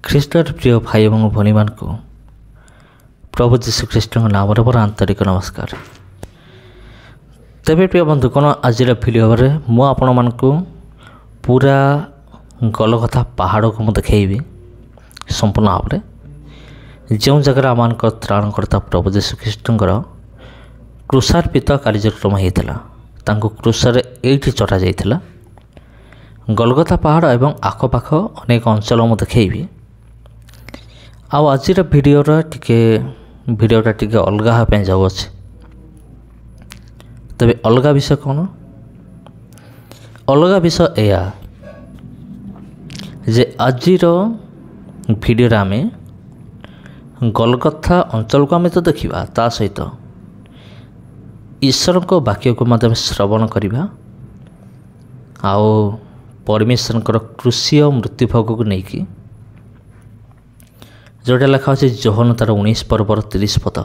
ଖ୍ରୀଷ୍ଟର ପ୍ରିୟ ଭାଇ ଏବଂ ଭଉଣୀମାନଙ୍କୁ ପ୍ରଭୁ ଯୀଶୁଖ୍ରୀଷ୍ଟଙ୍କ ନାମରେ ମୋର ଆନ୍ତରିକ ନମସ୍କାର। ତେବେ ପ୍ରିୟ ବନ୍ଧୁଗଣ, ଆଜିର ଭିଡ଼ିଓରେ ମୁଁ ଆପଣମାନଙ୍କୁ ପୁରା ଗଲଗଥା ପାହାଡ଼କୁ ମୁଁ ଦେଖାଇବି ସମ୍ପୂର୍ଣ୍ଣ ଭାବରେ, ଯେଉଁ ଜାଗାରେ ଆମମାନଙ୍କର ତ୍ରାଣକର୍ତ୍ତା ପ୍ରଭୁ ଯୀଶୁଖ୍ରୀଷ୍ଟଙ୍କର କ୍ରୁଶାର୍ପିତ କାର୍ଯ୍ୟକ୍ରମ ହୋଇଥିଲା। ତାଙ୍କୁ କ୍ରୁଶରେ ଏଇଠି ଚଢ଼ା ଯାଇଥିଲା। ଗଲଗଥା ପାହାଡ଼ ଏବଂ ଆଖପାଖ ଅନେକ ଅଞ୍ଚଳ ମୁଁ ଦେଖାଇବି। ଆଉ ଆଜିର ଭିଡ଼ିଓଟା ଟିକେ ଅଲଗା ହେବା ପାଇଁ ଯାଉଅଛି। ତେବେ ଅଲଗା ବିଷୟ କ'ଣ? ଅଲଗା ବିଷୟ ଏହା ଯେ ଆଜିର ଭିଡ଼ିଓରେ ଆମେ ଗଲଗଥା ଅଞ୍ଚଳକୁ ଆମେ ତ ଦେଖିବା, ତା ସହିତ ଈଶ୍ୱରଙ୍କ ବାକ୍ୟକୁ ମଧ୍ୟ ଆମେ ଶ୍ରବଣ କରିବା। ଆଉ ପରମେଶ୍ୱରଙ୍କର କୃଷୀୟ ମୃତ୍ୟୁଭୋଗକୁ ନେଇକି ଯେଉଁଟା ଲେଖା ଅଛି ଯୋହନ ତାର 19 ପର୍ବର 30 ପଦ,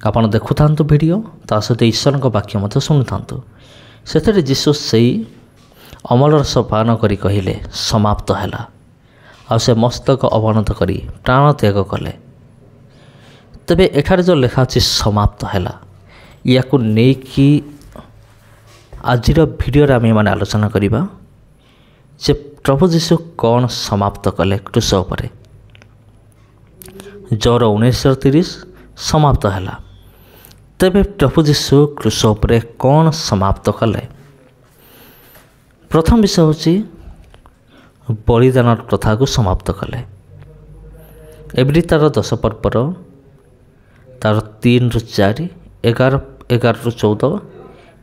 ଆପଣ ଦେଖୁଥାନ୍ତୁ ଭିଡ଼ିଓ, ତା ସହିତ ଈଶ୍ୱରଙ୍କ ବାକ୍ୟ ମଧ୍ୟ ଶୁଣୁଥାନ୍ତୁ। ସେଥିରେ ଯୀଶୁ ସେଇ ଅମଳ ରସ ପାନ କରି କହିଲେ, ସମାପ୍ତ ହେଲା। ଆଉ ସେ ମସ୍ତକ ଅବନତ କରି ପ୍ରାଣ ତ୍ୟାଗ କଲେ। ତେବେ ଏଠାରେ ଯେଉଁ ଲେଖା ଅଛି ସମାପ୍ତ ହେଲା, ୟାକୁ ନେଇକି ଆଜିର ଭିଡ଼ିଓରେ ଆମେମାନେ ଆଲୋଚନା କରିବା ଯେ ପ୍ରଭୁ ଯୀଶୁ କ'ଣ ସମାପ୍ତ କଲେ କ୍ରୁଶ ଉପରେ। ଯୋର 19:30 ସମାପ୍ତ ହେଲା। ତେବେ ପ୍ରଭୁ ଯୀଶୁ କ୍ରୁଶ ଉପରେ କ'ଣ ସମାପ୍ତ କଲେ? ପ୍ରଥମ ବିଷୟ ହେଉଛି ବଳିଦାନର ପ୍ରଥାକୁ ସମାପ୍ତ କଲେ। ଏଭଳି ତାର 10 ପର୍ବର ତାର 3-4, 11-14,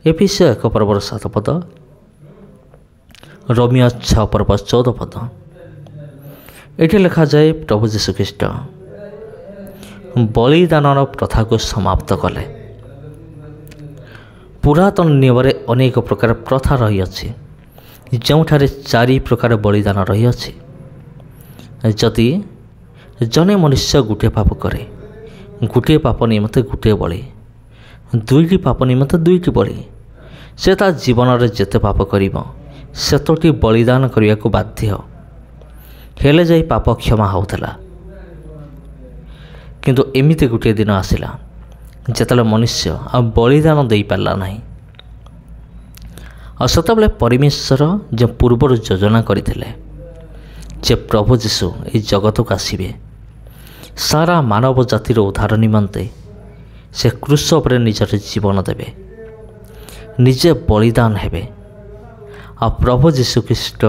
ଏଫେସୀୟ 1 ପର୍ବର 7 ପଦ, ରୋମିଓ 6 ପର୍ବ 14 ପଦ। ଏଠି ଲେଖାଯାଏ ପ୍ରଭୁ ଯୀଶୁଖ୍ରୀଷ୍ଟ ବଳିଦାନର ପ୍ରଥାକୁ ସମାପ୍ତ କଲେ। ପୁରାତନ ନିୟମରେ ଅନେକ ପ୍ରକାର ପ୍ରଥା ରହିଅଛି, ଯେଉଁଠାରେ 4 ପ୍ରକାର ବଳିଦାନ ରହିଅଛି। ଯଦି ଜଣେ ମନୁଷ୍ୟ ଗୋଟିଏ ପାପ କରେ, ଗୋଟିଏ ପାପ ନିମନ୍ତେ ଗୋଟିଏ ବଳି, 2ଟି ପାପ ନିମନ୍ତେ 2ଟି ବଳି, ସେ ତା ଜୀବନରେ ଯେତେ ପାପ କରିବ ସେତୋଟି ବଳିଦାନ କରିବାକୁ ବାଧ୍ୟ, ହେଲେ ଯାଇ ପାପ କ୍ଷମା ହେଉଥିଲା। କିନ୍ତୁ ଏମିତି ଗୋଟିଏ ଦିନ ଆସିଲା ଯେତେବେଳେ ମନୁଷ୍ୟ ଆଉ ବଳିଦାନ ଦେଇପାରିଲା ନାହିଁ। ଆଉ ସେତେବେଳେ ପରମେଶ୍ୱର ଯେଉଁ ପୂର୍ବରୁ ଯୋଜନା କରିଥିଲେ ଯେ ପ୍ରଭୁ ଯୀଶୁ ଏହି ଜଗତକୁ ଆସିବେ, ସାରା ମାନବ ଜାତିର ଉଦ୍ଧାର ନିମନ୍ତେ ସେ କ୍ରୁଶ ଉପରେ ନିଜର ଜୀବନ ଦେବେ, ନିଜେ ବଳିଦାନ ହେବେ। ଆଉ ପ୍ରଭୁ ଯୀଶୁଖ୍ରୀଷ୍ଟ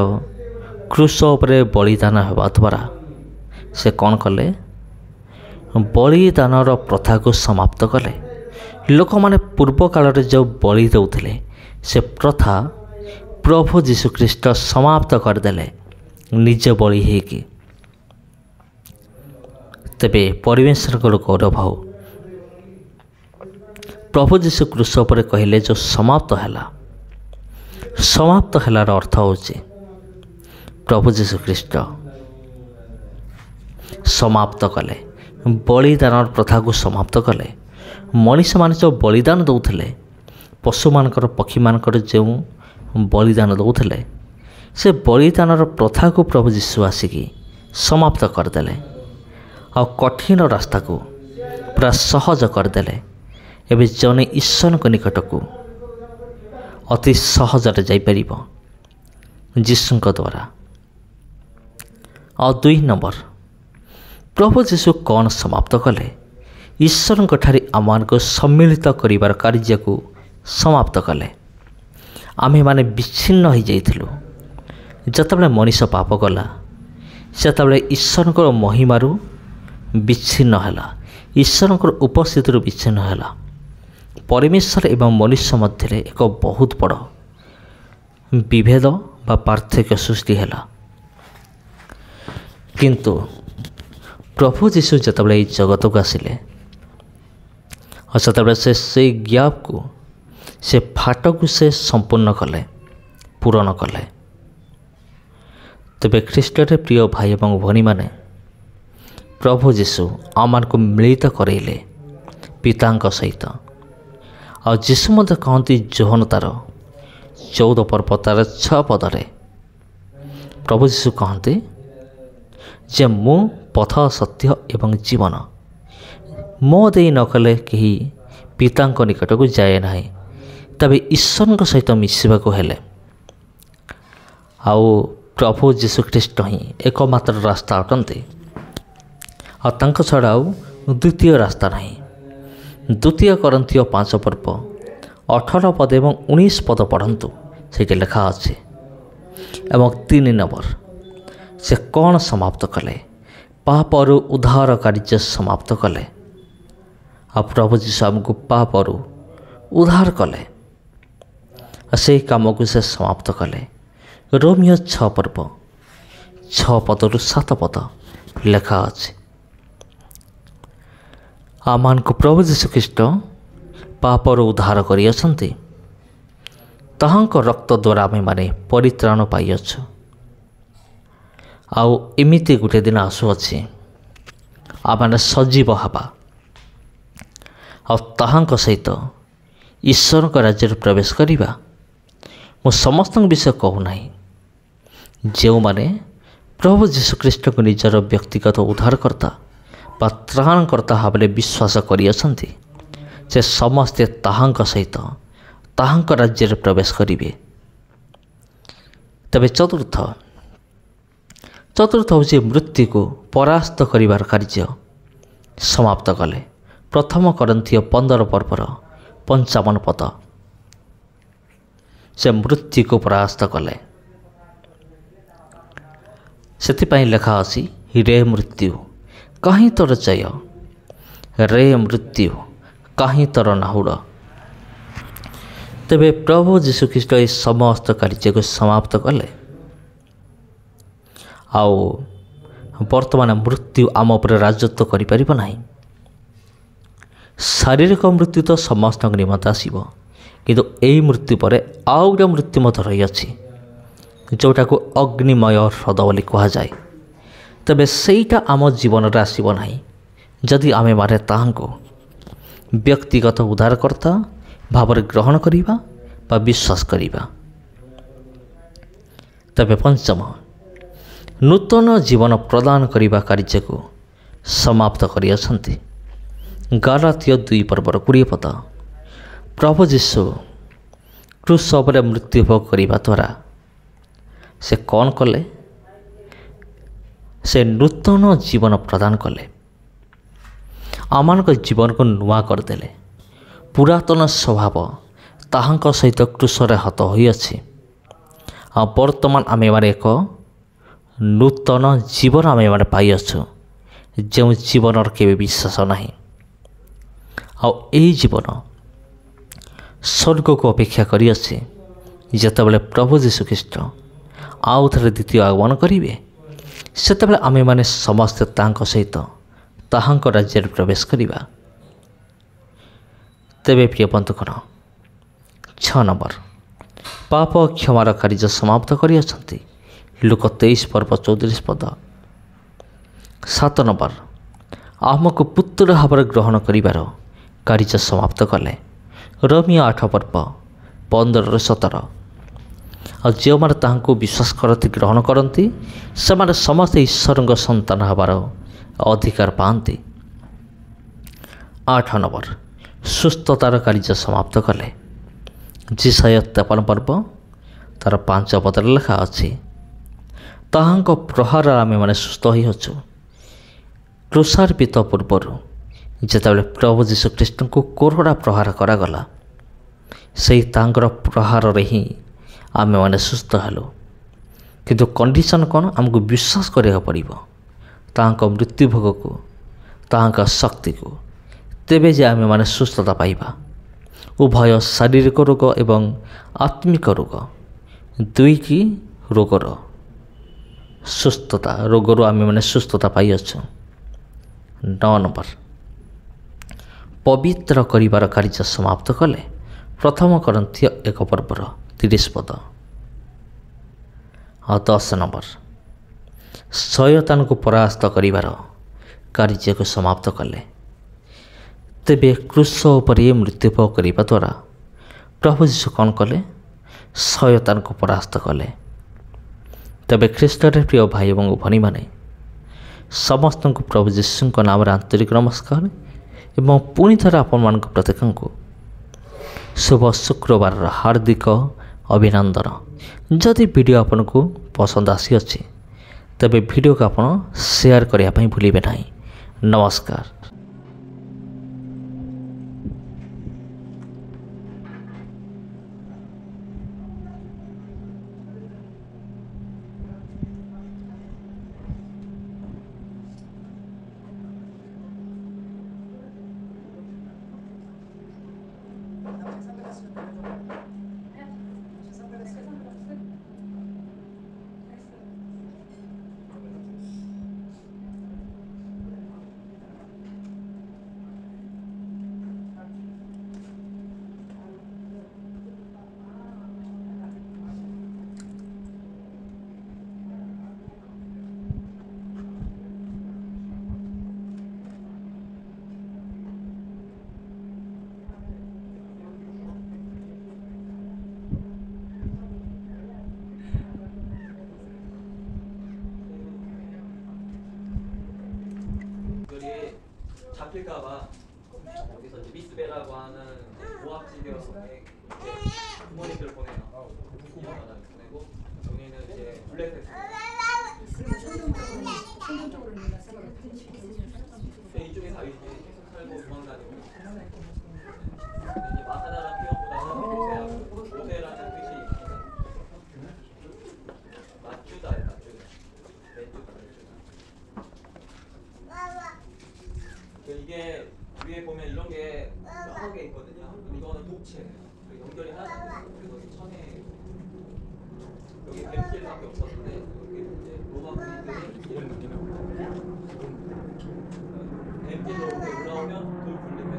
କ୍ରୁଶ ଉପରେ ବଳିଦାନ ହେବା ଦ୍ୱାରା ସେ କ'ଣ କଲେ? ବଳିଦାନର ପ୍ରଥାକୁ ସମାପ୍ତ କଲେ। ଲୋକମାନେ ପୂର୍ବ କାଳରେ ଯେଉଁ ବଳି ଦେଉଥିଲେ, ସେ ପ୍ରଥା ପ୍ରଭୁ ଯୀଶୁଖ୍ରୀଷ୍ଟ ସମାପ୍ତ କରିଦେଲେ ନିଜେ ବଳି ହେଇକି। ତେବେ ପରମେଶ୍ୱରଙ୍କର ଗୌରବ ହେଉ। ପ୍ରଭୁ ଯୀଶୁ କ୍ରୁଶ ଉପରେ କହିଲେ ଯେଉଁ ସମାପ୍ତ ହେଲା, ସମାପ୍ତ ହେଲାର ଅର୍ଥ ହେଉଛି ପ୍ରଭୁ ଯୀଶୁଖ୍ରୀଷ୍ଟ ସମାପ୍ତ କଲେ, ବଳିଦାନର ପ୍ରଥାକୁ ସମାପ୍ତ କଲେ। ମଣିଷମାନେ ଯେଉଁ ବଳିଦାନ ଦେଉଥିଲେ, ପଶୁମାନଙ୍କର, ପକ୍ଷୀମାନଙ୍କର ଯେଉଁ ବଳିଦାନ ଦେଉଥିଲେ, ସେ ବଳିଦାନର ପ୍ରଥାକୁ ପ୍ରଭୁ ଯୀଶୁ ଆସିକି ସମାପ୍ତ କରିଦେଲେ। ଆଉ କଠିନ ରାସ୍ତାକୁ ପୁରା ସହଜ କରିଦେଲେ। ଏବେ ଜଣେ ଈଶ୍ୱରଙ୍କ ନିକଟକୁ ଅତି ସହଜରେ ଯାଇପାରିବ ଯୀଶୁଙ୍କ ଦ୍ୱାରା। ଆଉ 2 ନମ୍ବର, ପ୍ରଭୁ ଯୀଶୁ କ'ଣ ସମାପ୍ତ କଲେ? ଈଶ୍ୱରଙ୍କଠାରେ ଆମମାନଙ୍କୁ ସମ୍ମିଳିତ କରିବାର କାର୍ଯ୍ୟକୁ ସମାପ୍ତ କଲେ। ଆମେମାନେ ବିଚ୍ଛିନ୍ନ ହୋଇଯାଇଥିଲୁ। ଯେତେବେଳେ ମଣିଷ ପାପ କଲା, ସେତେବେଳେ ଈଶ୍ୱରଙ୍କର ମହିମାରୁ ବିଚ୍ଛିନ୍ନ ହେଲା, ଈଶ୍ୱରଙ୍କର ଉପସ୍ଥିତିରୁ ବିଚ୍ଛିନ୍ନ ହେଲା। ପରମେଶ୍ୱର ଏବଂ ମନୁଷ୍ୟ ମଧ୍ୟରେ ଏକ ବହୁତ ବଡ଼ ବିଭେଦ ବା ପାର୍ଥକ୍ୟ ସୃଷ୍ଟି ହେଲା। କିନ୍ତୁ ପ୍ରଭୁ ଯୀଶୁ ଯେତେବେଳେ ଏହି ଜଗତକୁ ଆସିଲେ, ଆଉ ସେତେବେଳେ ସେ ସେଇ ଗ୍ୟାପ୍କୁ, ସେ ଫାଟକୁ ସେ ସମ୍ପୂର୍ଣ୍ଣ କଲେ, ପୂରଣ କଲେ। ତେବେ ଖ୍ରୀଷ୍ଟରେ ପ୍ରିୟ ଭାଇ ଏବଂ ଭଉଣୀମାନେ, ପ୍ରଭୁ ଯୀଶୁ ଆମମାନଙ୍କୁ ମିଳିତ କରାଇଲେ ପିତାଙ୍କ ସହିତ। ଆଉ ଯୀଶୁ ମଧ୍ୟ କହନ୍ତି ଯୋହନ ତାର 14 ପର୍ବ ତାର 6 ପଦରେ, ପ୍ରଭୁ ଯୀଶୁ କହନ୍ତି ଯେ ମୁଁ ପଥ ସତ୍ୟ ଏବଂ ଜୀବନ, ମୋ ଦେଇ ନ କଲେ କେହି ପିତାଙ୍କ ନିକଟକୁ ଯାଏ ନାହିଁ। ତେବେ ଈଶ୍ୱରଙ୍କ ସହିତ ମିଶିବାକୁ ହେଲେ ଆଉ ପ୍ରଭୁ ଯୀଶୁଖ୍ରୀଷ୍ଟ ହିଁ ଏକମାତ୍ର ରାସ୍ତା ଅଟନ୍ତି, ଆଉ ତାଙ୍କ ଛଡ଼ା ଆଉ ଦ୍ୱିତୀୟ ରାସ୍ତା ନାହିଁ। 2 କରିନ୍ଥୀୟ 5:18 ଏବଂ 19 ପଦ ପଢ଼ନ୍ତୁ, ସେଇଠି ଲେଖା ଅଛି। ଏବଂ 3 ନମ୍ବର, ସେ କ'ଣ ସମାପ୍ତ କଲେ? ପାପରୁ ଉଦ୍ଧାର କାର୍ଯ୍ୟ ସମାପ୍ତ କଲେ। ଆଉ ପ୍ରଭୁ ଯୀଶୁ ଆମକୁ ପାପରୁ ଉଦ୍ଧାର କଲେ, ଆଉ ସେହି କାମକୁ ସେ ସମାପ୍ତ କଲେ। ରୋମିଓ 6:6-7 ଲେଖା ଅଛି। ଆମମାନଙ୍କୁ ପ୍ରଭୁ ଯୀଶୁଖ୍ରୀଷ୍ଟ ପାପରୁ ଉଦ୍ଧାର କରିଅଛନ୍ତି। ତାହାଙ୍କ ରକ୍ତ ଦ୍ୱାରା ଆମେମାନେ ପରିତ୍ରାଣ ପାଇଅଛୁ। ଆଉ ଏମିତି ଗୋଟିଏ ଦିନ ଆସୁଅଛି ଆମେମାନେ ସଜୀବ ହେବା, ଆଉ ତାହାଙ୍କ ସହିତ ଈଶ୍ୱରଙ୍କ ରାଜ୍ୟରେ ପ୍ରବେଶ କରିବା। ମୁଁ ସମସ୍ତଙ୍କ ବିଷୟ କହୁନାହିଁ। ଯେଉଁମାନେ ପ୍ରଭୁ ଯୀଶୁଖ୍ରୀଷ୍ଟଙ୍କୁ ନିଜର ବ୍ୟକ୍ତିଗତ ଉଦ୍ଧାରକର୍ତ୍ତା ବା ତ୍ରାଣକର୍ତ୍ତା ଭାବରେ ବିଶ୍ୱାସ କରିଅଛନ୍ତି, ସେ ସମସ୍ତେ ତାହାଙ୍କ ସହିତ ତାହାଙ୍କ ରାଜ୍ୟରେ ପ୍ରବେଶ କରିବେ। ତେବେ ଚତୁର୍ଥ ହେଉଛି ମୃତ୍ୟୁକୁ ପରାସ୍ତ କରିବାର କାର୍ଯ୍ୟ ସମାପ୍ତ କଲେ। 1 କରିନ୍ଥୀୟ 15:55 ସେ ମୃତ୍ୟୁକୁ ପରାସ୍ତ କଲେ। ସେଥିପାଇଁ ଲେଖା ଅଛି, ରେ ମୃତ୍ୟୁ କାହିଁ ତୋର ଜୟ, ରେ ମୃତ୍ୟୁ କାହିଁ ତୋର ନାହୁଡ଼। ତେବେ ପ୍ରଭୁ ଯୀଶୁଖ୍ରୀଷ୍ଟ ଏହି ସମସ୍ତ କାର୍ଯ୍ୟକୁ ସମାପ୍ତ କଲେ। ଆଉ ବର୍ତ୍ତମାନ ମୃତ୍ୟୁ ଆମ ଉପରେ ରାଜତ୍ୱ କରିପାରିବ ନାହିଁ। ଶାରୀରିକ ମୃତ୍ୟୁ ତ ସମସ୍ତଙ୍କ ନିମନ୍ତେ ଆସିବ, କିନ୍ତୁ ଏହି ମୃତ୍ୟୁ ପରେ ଆଉ ଗୋଟେ ମୃତ୍ୟୁ ମଧ୍ୟ ରହିଅଛି, ଯେଉଁଟାକୁ ଅଗ୍ନିମୟ ହ୍ରଦ ବୋଲି କୁହାଯାଏ। ତେବେ ସେଇଟା ଆମ ଜୀବନରେ ଆସିବ ନାହିଁ ଯଦି ଆମେମାନେ ତାହାଙ୍କୁ ବ୍ୟକ୍ତିଗତ ଉଦ୍ଧାରକର୍ତ୍ତା ଭାବରେ ଗ୍ରହଣ କରିବା ବା ବିଶ୍ୱାସ କରିବା। ତେବେ ପଞ୍ଚମ, ନୂତନ ଜୀବନ ପ୍ରଦାନ କରିବା କାର୍ଯ୍ୟକୁ ସମାପ୍ତ କରିଅଛନ୍ତି। ଗାଲାତୀୟ 2:20 ପ୍ରଭୁ ଯୀଶୁ କ୍ରୁଶ ଉପରେ ମୃତ୍ୟୁଭୋଗ କରିବା ଦ୍ୱାରା ସେ କ'ଣ କଲେ? ସେ ନୂତନ ଜୀବନ ପ୍ରଦାନ କଲେ। ଆମମାନଙ୍କ ଜୀବନକୁ ନୂଆ କରିଦେଲେ। ପୁରାତନ ସ୍ୱଭାବ ତାହାଙ୍କ ସହିତ କ୍ରୁଶରେ ହତ ହୋଇଅଛି। ଆଉ ବର୍ତ୍ତମାନ ଆମେମାନେ ଏକ ନୂତନ ଜୀବନ ଆମେମାନେ ପାଇଅଛୁ, ଯେଉଁ ଜୀବନର କେବେ ବିଶ୍ୱାସ ନାହିଁ। ଆଉ ଏହି ଜୀବନ ସ୍ୱର୍ଗକୁ ଅପେକ୍ଷା କରିଅଛି, ଯେତେବେଳେ ପ୍ରଭୁ ଯୀଶୁଖ୍ରୀଷ୍ଟ ଆଉ ଥରେ ଦ୍ୱିତୀୟ ଆଗମନ କରିବେ। ସେତେବେଳେ ଆମେମାନେ ସମସ୍ତେ ତାଙ୍କ ସହିତ ତାହାଙ୍କ ରାଜ୍ୟରେ ପ୍ରବେଶ କରିବା। ତେବେ ପ୍ରିୟ ବନ୍ଧୁଗଣ, 6 ନମ୍ବର, ପାପ କ୍ଷମାର କାର୍ଯ୍ୟ ସମାପ୍ତ କରିଅଛନ୍ତି। ଲୁକ 23:34। 7 ନମ୍ବର, ଆମକୁ ପୁତ୍ର ଭାବରେ ଗ୍ରହଣ କରିବାର କାର୍ଯ୍ୟ ସମାପ୍ତ କଲେ। ରୋମିଓ 8:15-17। ଆଉ ଯେଉଁମାନେ ତାହାଙ୍କୁ ବିଶ୍ୱାସ କରନ୍ତି, ଗ୍ରହଣ କରନ୍ତି, ସେମାନେ ସମସ୍ତେ ଈଶ୍ୱରଙ୍କ ସନ୍ତାନ ହେବାର ଅଧିକାର ପାଆନ୍ତି। 8 ନମ୍ବର, ସୁସ୍ଥତାର କାର୍ଯ୍ୟ ସମାପ୍ତ କଲେ। ଯେଶାୟା 53 ତା'ର 5 ପଦରେ ଲେଖା ଅଛି, ତାହାଙ୍କ ପ୍ରହାରରେ ଆମେମାନେ ସୁସ୍ଥ ହୋଇଅଛୁ। କ୍ରୁଶାର୍ପିତ ପୂର୍ବରୁ ଯେତେବେଳେ ପ୍ରଭୁ ଯୀଶୁଖ୍ରୀଷ୍ଟଙ୍କୁ କୋରଡ଼ା ପ୍ରହାର କରାଗଲା, ସେହି ତାଙ୍କର ପ୍ରହାରରେ ହିଁ ଆମେମାନେ ସୁସ୍ଥ ହେଲୁ। କିନ୍ତୁ କଣ୍ଡିସନ୍ କ'ଣ? ଆମକୁ ବିଶ୍ୱାସ କରିବାକୁ ପଡ଼ିବ ତାହାଙ୍କ ମୃତ୍ୟୁଭୋଗକୁ, ତାହାଙ୍କ ଶକ୍ତିକୁ। ତେବେ ଯେ ଆମେମାନେ ସୁସ୍ଥତା ପାଇବା। ଉଭୟ ଶାରୀରିକ ରୋଗ ଏବଂ ଆତ୍ମିକ ରୋଗ, ଦୁଇଟି ରୋଗର ରୋଗରୁ ଆମେମାନେ ସୁସ୍ଥତା ପାଇଅଛୁ। 9 ନମ୍ବର, ପବିତ୍ର କରିବାର କାର୍ଯ୍ୟ ସମାପ୍ତ କଲେ। 1 କରିନ୍ଥୀୟ 1:30। ଆଉ 10 ନମ୍ବର, ଶୟତାନକୁ ପରାସ୍ତ କରିବାର କାର୍ଯ୍ୟକୁ ସମାପ୍ତ କଲେ। ତେବେ କ୍ରୁଶ ଉପରେ ମୃତ୍ୟୁଭୋଗ କରିବା ଦ୍ୱାରା ପ୍ରଭୁ ଯୀଶୁ କ'ଣ କଲେ? ଶୟତାନକୁ ପରାସ୍ତ କଲେ। ତେବେ ଖ୍ରୀଷ୍ଟରେ ପ୍ରିୟ ଭାଇ ଏବଂ ଭଉଣୀମାନେ, ସମସ୍ତଙ୍କୁ ପ୍ରଭୁ ଯୀଶୁଙ୍କ ନାମରେ ଆନ୍ତରିକ ନମସ୍କାର ଏବଂ ପୁଣି ଥରେ ଆପଣମାନଙ୍କ ପ୍ରତ୍ୟେକଙ୍କୁ ଶୁଭ ଶୁକ୍ରବାରର ହାର୍ଦ୍ଦିକ ଅଭିନନ୍ଦନ। ଯଦି ଭିଡ଼ିଓ ଆପଣଙ୍କୁ ପସନ୍ଦ ଆସିଅଛି ତେବେ ଭିଡ଼ିଓକୁ ଆପଣ ସେୟାର କରିବା ପାଇଁ ଭୁଲିବେ ନାହିଁ। ନମସ୍କାର। 잡힐까봐 여기서 이제 미스베라고 하는 고압지교에 부모님들 보내요. 이용하다 보내고 여기는 이제 블랙 이쪽에 다 계속 살고 도망 다니고 이제 마사다라 피어보다는 오세라는 뜻이 맞주다예요. 이게 위에 보면 이런 게 여러 개 있거든요. 이거는 독채예요. 연결이 하나 그래서 천에 여기 뱀길밖에 없었는데 여기 이제 로마 군인들이 이런 느낌으로 뱀길로 이렇게 올라오면 돌 굴리면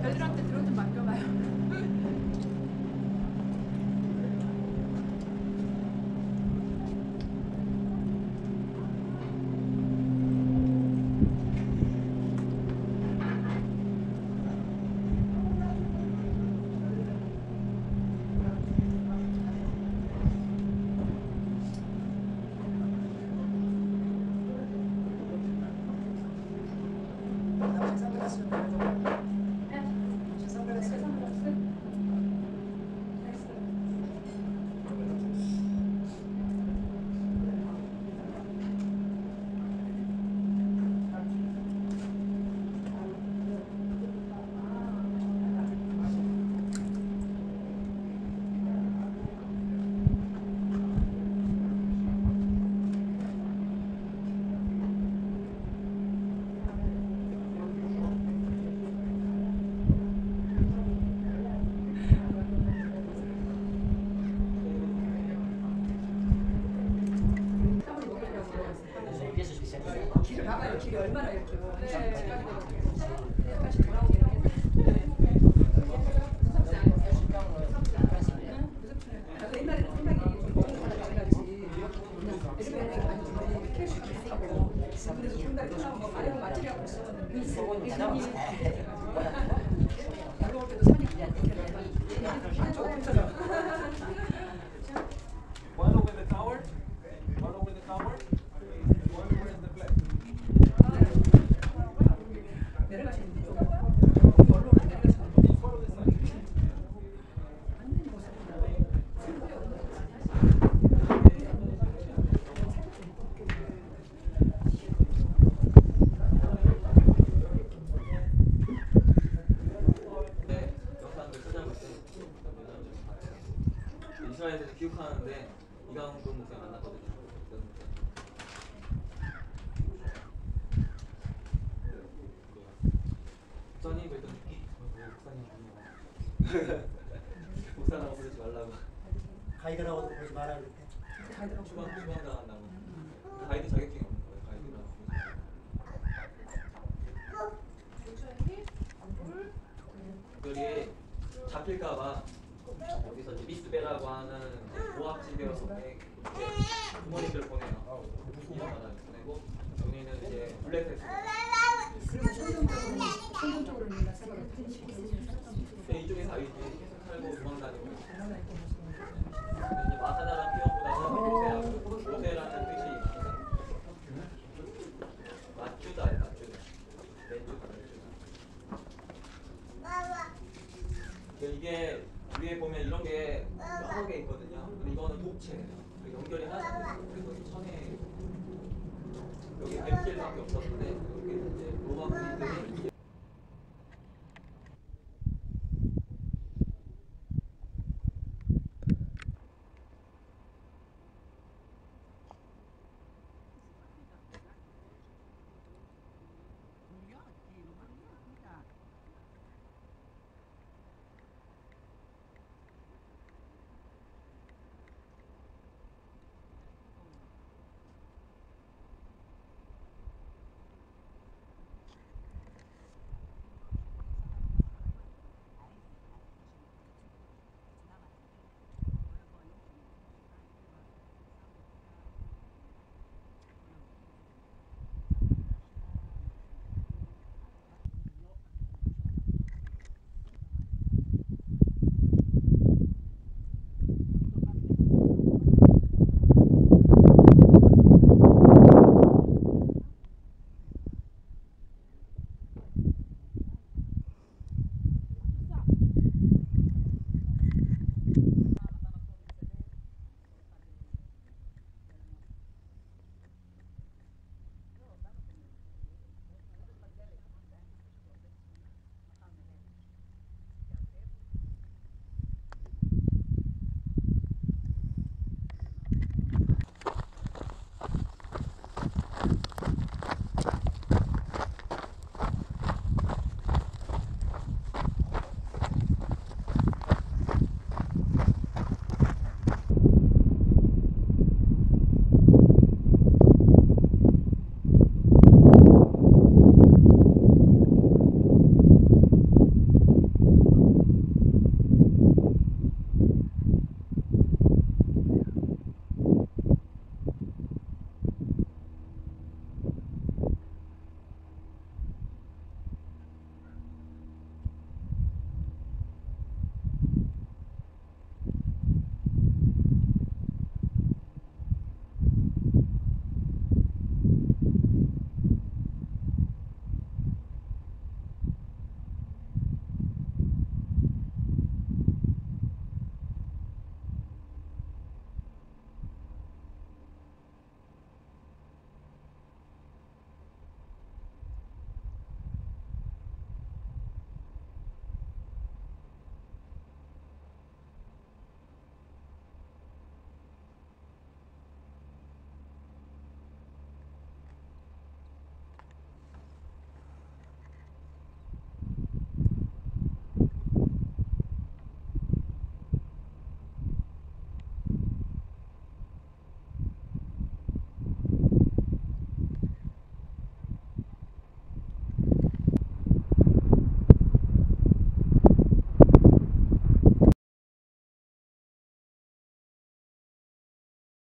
애들한테 드론 좀 맡겨봐요. 이래서 비싸요. 길을 봐봐요. 길이 얼마나 이렇게 약간씩 돌아오긴 했는데. 옛날에는 생각이 먹는 거랑 달라지. 요즘에는 많이 캐시 비싸고 그래서 생각이 끝나고 뭐 마련 마티리하고 있었는데 올라올 때도 산이 그냥 조금 있어서 One over the tower. One over the tower. One over the flag. 내려가시는 분 올라올 때 내려가시는 분 Follow the sun. 네, 영상을 찾아볼 때 이스라엘에서 교육하는데 이강돈 목사 만났거든요. 목사님 그랬더니 목사님 목사라고 부르지 말라고 가이드라고도 보지 마라 그랬대. 추방 당한다고 가이드 자격증이 없는 거예요. 가이드라고 여기 잡힐까봐 여기서 이제 미스베라고 하는 고압지대여서 부모님들 보내요. 이년마다 보내고 여기는 이제 블랙패스. 그리고 성공적으로는 생각을 이쪽에서 아이들이 살고 도망다니고 이제 마사다란 표현보다는 요새라는 뜻이 있습니다. 맞주다, 맞주다. 이게 위에 보면 이런 게 여러 개 있거든요. 근데 이거는 독채예요. 연결이 하나도 없어요. 그래서 천에 여기 뱀길밖에 없었는데 여기 이제 로마 군인들이